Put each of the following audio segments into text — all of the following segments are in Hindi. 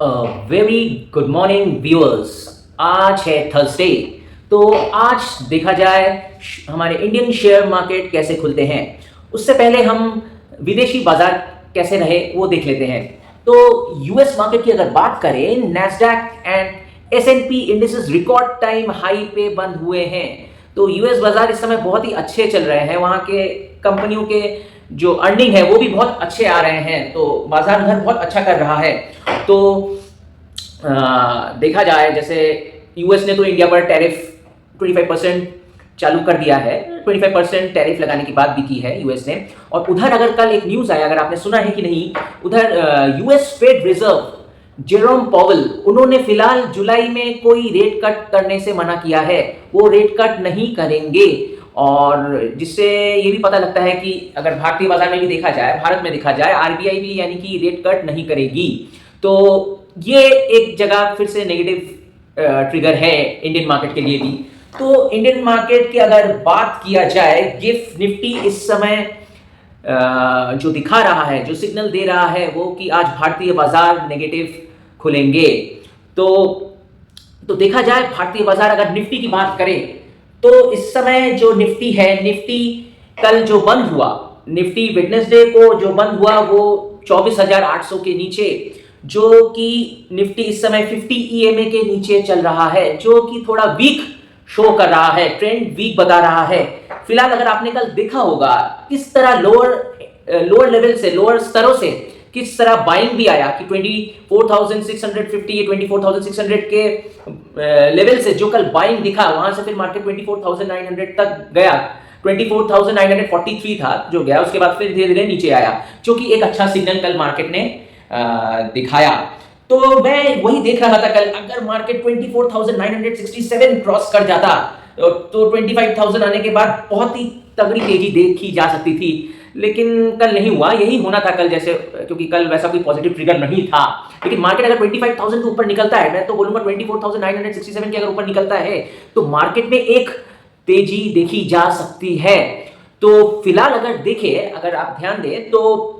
Very good morning viewers. आज है थर्सडे। तो आज देखा जाए हमारे इंडियन शेयर मार्केट कैसे खुलते हैं। उससे पहले हम विदेशी बाजार कैसे रहे वो देख लेते हैं। तो यूएस मार्केट की अगर बात करें, Nasdaq and S&P indices record time high पे बंद हुए हैं। तो यूएस बाजार इस समय बहुत ही अच्छे चल रहे हैं। वहाँ के कंपनियों के जो अर्निंग है वो भी बहुत अच्छे आ रहे हैं, तो बाजार उधर बहुत अच्छा कर रहा है। तो देखा जाए, जैसे यूएस ने तो इंडिया पर टैरिफ 25% चालू कर दिया है। 25% टैरिफ लगाने की बात भी की है यूएस ने। और उधर अगर कल एक न्यूज़ आया, अगर आपने सुना है कि नहीं, उधर US Fed reserve Jerome Powell, उन्होंने फिलहाल जुलाई में कोई रेट कट करने से मना किया है। वो रेट कट नहीं करेंगे। और जिससे ये भी पता लगता है कि अगर भारतीय बाजार में भी देखा जाए, भारत में देखा जाए, आरबीआई भी यानी कि रेट कट नहीं करेगी। तो ये एक जगह फिर से नेगेटिव ट्रिगर है इंडियन मार्केट के लिए भी। तो इंडियन मार्केट की अगर बात किया जाए, गिफ्ट निफ्टी इस समय जो दिखा रहा है, जो सिग्नल दे रहा है वो कि आज भारतीय बाजार नेगेटिव खुलेंगे। तो देखा जाए भारतीय बाजार, अगर निफ्टी की बात करें तो इस समय जो निफ्टी है, निफ्टी कल जो बंद हुआ, निफ्टी वेडनेसडे को जो बंद हुआ वो 24,800 के नीचे, जो कि निफ्टी इस समय 50 ईएमए के नीचे चल रहा है, जो कि थोड़ा वीक शो कर रहा है, ट्रेंड वीक बता रहा है। फिलहाल अगर आपने कल देखा होगा किस तरह लोअर लेवल से, लोअर स्तरों से किस तरह बाइंग भी आया कि 24,650 या 24,600 के लेवल से जो कल बाइंग दिखा, वहां से फिर मार्केट 24,900 तक गया। 24,943 था जो गया, उसके बाद फिर धीरे धीरे नीचे आया, जो कि एक अच्छा सिग्नल कल मार्केट ने दिखाया। तो मैं वही देख रहा था कल, अगर मार्केट 24,967 क्रॉस कर जाता तो 25,000 आने के बाद बहुत ही तगड़ी तेजी देखी जा सकती थी, लेकिन कल नहीं हुआ। यही होना था कल, जैसे क्योंकि कल वैसा कोई पॉजिटिव ट्रिगर नहीं था। लेकिन मार्केट अगर 25,000 के ऊपर निकलता है, मैं तो बोलूंगा 24,967 के अगर ऊपर निकलता है तो मार्केट में एक तेजी देखी जा सकती है। तो फिलहाल अगर देखें, अगर आप ध्यान दें तो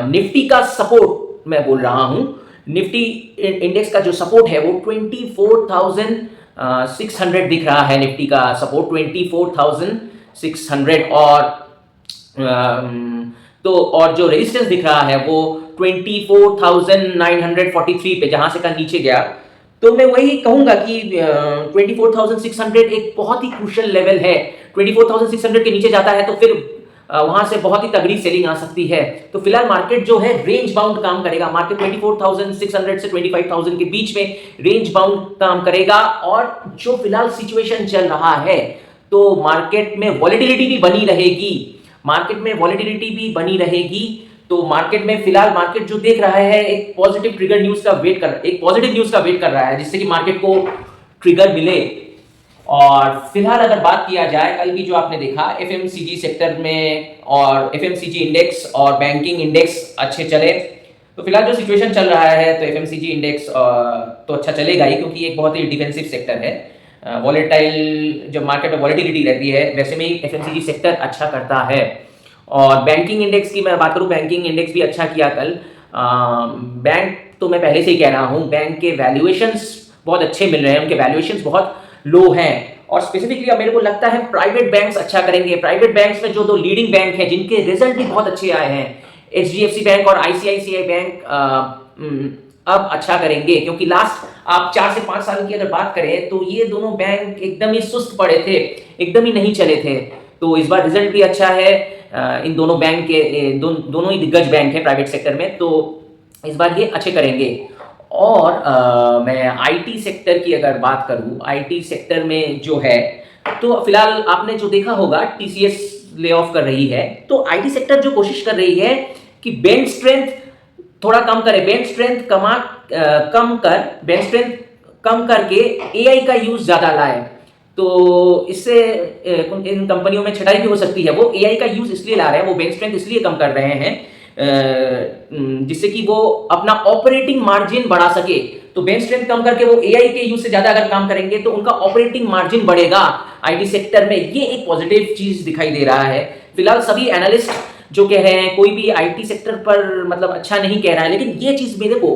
निफ्टी का सपोर्ट मैं बोल रहा हूं, निफ्टी इंडेक्स का जो सपोर्ट है वो 24,600 दिख रहा है। निफ्टी का सपोर्ट 24,600, और जो रेजिस्टेंस दिख रहा है वो 24,943 पे, जहां से कल नीचे गया। तो मैं वही कहूंगा कि 24,600 एक बहुत ही क्रूशियल लेवल है। 24,600 के नीचे जाता है तो फिर वहां से बहुत ही तगड़ी सेलिंग आ सकती है। तो फिलहाल मार्केट जो है रेंज बाउंड काम करेगा। मार्केट 24,600 से 25,000 के बीच में रेंज बाउंड काम करेगा। और जो फिलहाल सिचुएशन चल रहा है, तो मार्केट में वॉलेटिलिटी भी बनी रहेगी, तो मार्केट में फिलहाल मार्केट जो देख रहा है एक पॉजिटिव न्यूज का वेट कर रहा है, जिससे कि मार्केट को ट्रिगर मिले। और फिलहाल अगर बात किया जाए, कल भी जो आपने देखा एफएमसीजी सेक्टर में, और एफएमसीजी इंडेक्स और बैंकिंग इंडेक्स अच्छे चले। तो फिलहाल जो सिचुएशन चल रहा है, तो एफएमसीजी इंडेक्स तो अच्छा चलेगा ही, क्योंकि एक बहुत ही डिफेंसिव सेक्टर है। वॉलेटाइल, जब मार्केट में वॉलेटिलिटी रहती है, वैसे में ही एफएमसीजी सेक्टर अच्छा करता है। और बैंकिंग इंडेक्स की मैं बात करूं, बैंकिंग इंडेक्स भी अच्छा किया कल। बैंक तो मैं पहले से ही कह रहा हूं, बैंक के वैल्यूएशंस बहुत अच्छे मिल रहे हैं, उनके वैल्यूएशंस बहुत लो हैं। और स्पेसिफिकली अब मेरे को लगता है प्राइवेट बैंक्स अच्छा करेंगे। प्राइवेट बैंक्स में जो दो लीडिंग बैंक हैं, जिनके रिजल्ट भी बहुत अच्छे आए हैं, एचडीएफसी बैंक और आईसीआईसीआई बैंक, अब अच्छा करेंगे। क्योंकि लास्ट आप 4 से 5 साल की अगर बात करें तो ये दोनों बैंक एकदम ही सुस्त पड़े थे, एकदम ही नहीं चले थे। तो इस बार रिजल्ट भी अच्छा है इन दोनों बैंक के। दोनों ही दिग्गज बैंक है प्राइवेट सेक्टर में, तो इस बार ये अच्छे करेंगे। और मैं आईटी सेक्टर की अगर बात करूं, आईटी सेक्टर में जो है, तो फिलहाल आपने जो देखा होगा टीसीएस ले ऑफ कर रही है। तो आईटी सेक्टर जो कोशिश कर रही है कि बेंच स्ट्रेंथ थोड़ा कम करे, बेंच स्ट्रेंथ कम करके एआई का यूज ज्यादा लाए। तो इससे इन कंपनियों में छटाई भी हो सकती है। वो एआई का यूज इसलिए ला रहे हैं, वो बेंच स्ट्रेंथ इसलिए कम कर रहे हैं जिससे कि वो अपना ऑपरेटिंग मार्जिन बढ़ा सके। तो बेंच स्ट्रेंथ कम करके वो एआई के यूज से ज्यादा अगर काम करेंगे तो उनका ऑपरेटिंग मार्जिन बढ़ेगा आईटी सेक्टर में। ये एक पॉजिटिव चीज दिखाई दे रहा है। फिलहाल सभी एनालिस्ट जो कह रहे हैं, कोई भी आईटी सेक्टर पर मतलब अच्छा नहीं कह रहा है, लेकिन ये चीज मेरे को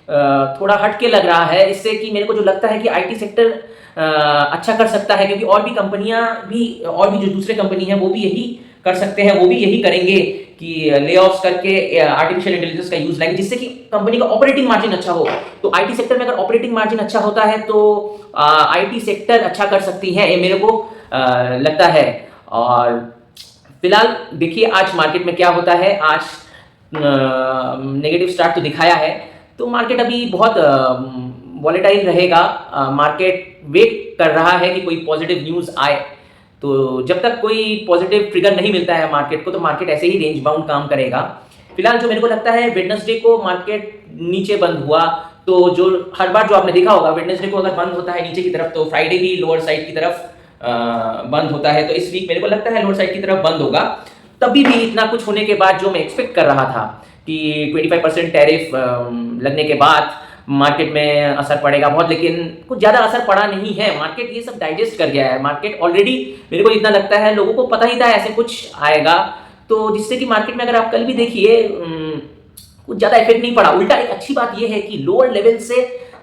थोड़ा हटके लग रहा है, इससे कि मेरे को जो लगता है कि आईटी सेक्टर अच्छा कर सकता है, क्योंकि और भी कंपनियां भी, और भी जो दूसरे कंपनी है वो भी यही कर सकते हैं, वो भी यही करेंगे कि ले ऑफ्स करके आर्टिफिशियल इंटेलिजेंस का यूज लाएंगे, जिससे कि कंपनी का ऑपरेटिंग मार्जिन अच्छा हो। तो आईटी सेक्टर में अगर ऑपरेटिंग मार्जिन अच्छा होता है तो आईटी सेक्टर अच्छा कर सकती है, ये मेरे को लगता है। और फिलहाल देखिए आज मार्केट में क्या होता है। आज नेगेटिव स्टार्ट तो दिखाया है, तो मार्केट अभी बहुत वॉलेटाइल रहेगा। मार्केट वेट कर रहा है कि कोई पॉजिटिव न्यूज़ आए, तो जब तक कोई पॉजिटिव ट्रिगर नहीं मिलता है मार्केट को, तो मार्केट ऐसे ही रेंज बाउंड काम करेगा। फिलहाल जो मेरे को लगता है, वेडनेसडे को मार्केट नीचे बंद हुआ, तो जो हर बार जो आपने देखा होगा, वेडनेसडे को अगर बंद होता है नीचे की तरफ, तो फ्राइडे भी लोअर साइड की तरफ बंद होता है। तो इस वीक मेरे को लगता है लोअर साइड की तरफ बंद होगा। तभी भी इतना कुछ होने के बाद जो मैं एक्सपेक्ट कर रहा था कि 25% टैरिफ लगने के बाद मार्केट में असर पड़ेगा बहुत, लेकिन कुछ ज़्यादा असर पड़ा नहीं है। मार्केट ये सब डाइजेस्ट कर गया है। मार्केट ऑलरेडी, मेरे को इतना लगता है, लोगों को पता ही था ऐसे कुछ आएगा, तो जिससे कि मार्केट में अगर आप कल भी देखिए कुछ ज़्यादा इफेक्ट नहीं पड़ा। उल्टा एक अच्छी बात यह है कि लोअर लेवल से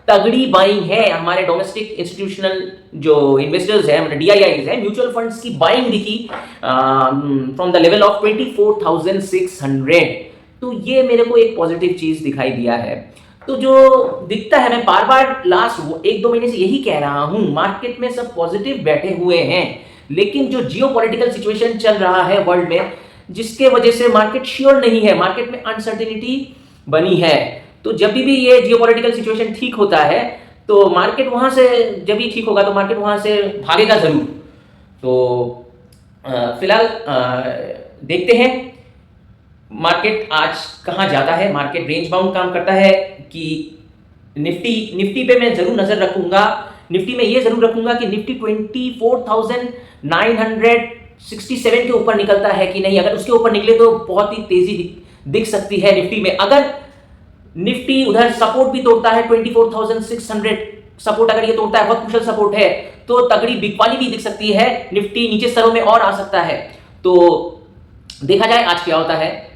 तगड़ी बाइंग है। हमारे डोमेस्टिक इंस्टीट्यूशनल जो इन्वेस्टर्स हैं, मतलब DIIs हैं, म्यूचुअल फंड्स की बाइंग दिखी फ्रॉम द लेवल ऑफ 24,600। तो ये मेरे को एक पॉजिटिव चीज दिखाई दिया है। तो जो दिखता है, मैं बार बार लास्ट 1-2 महीने से यही कह रहा हूं, मार्केट में सब पॉजिटिव बैठे हुए हैं, लेकिन जो जियोपॉलिटिकल सिचुएशन चल रहा है वर्ल्ड में, जिसके वजह से मार्केट श्योर नहीं है, मार्केट में अनसर्टेनिटी बनी है। तो जब भी ये जियोपॉलिटिकल सिचुएशन ठीक होता है, तो मार्केट वहां से, जब भी ठीक होगा तो मार्केट वहां से भागेगा जरूर। तो फिलहाल देखते हैं मार्केट आज कहां जाता है। मार्केट रेंज बाउंड काम करता है कि निफ्टी पे मैं जरूर नजर रखूंगा। निफ्टी में ये जरूर रखूंगा कि निफ्टी 24,967 के ऊपर निकलता है कि नहीं। अगर उसके ऊपर निकले तो बहुत ही तेजी दिख सकती है निफ्टी में। अगर निफ्टी उधर सपोर्ट भी तोड़ता है 24,600 सपोर्ट, अगर ये तोड़ता है, बहुत कुशल सपोर्ट है, तो तगड़ी बिग वाली भी दिख सकती है। निफ्टी नीचे स्तरों में और आ सकता है। तो देखा जाए आज क्या होता है।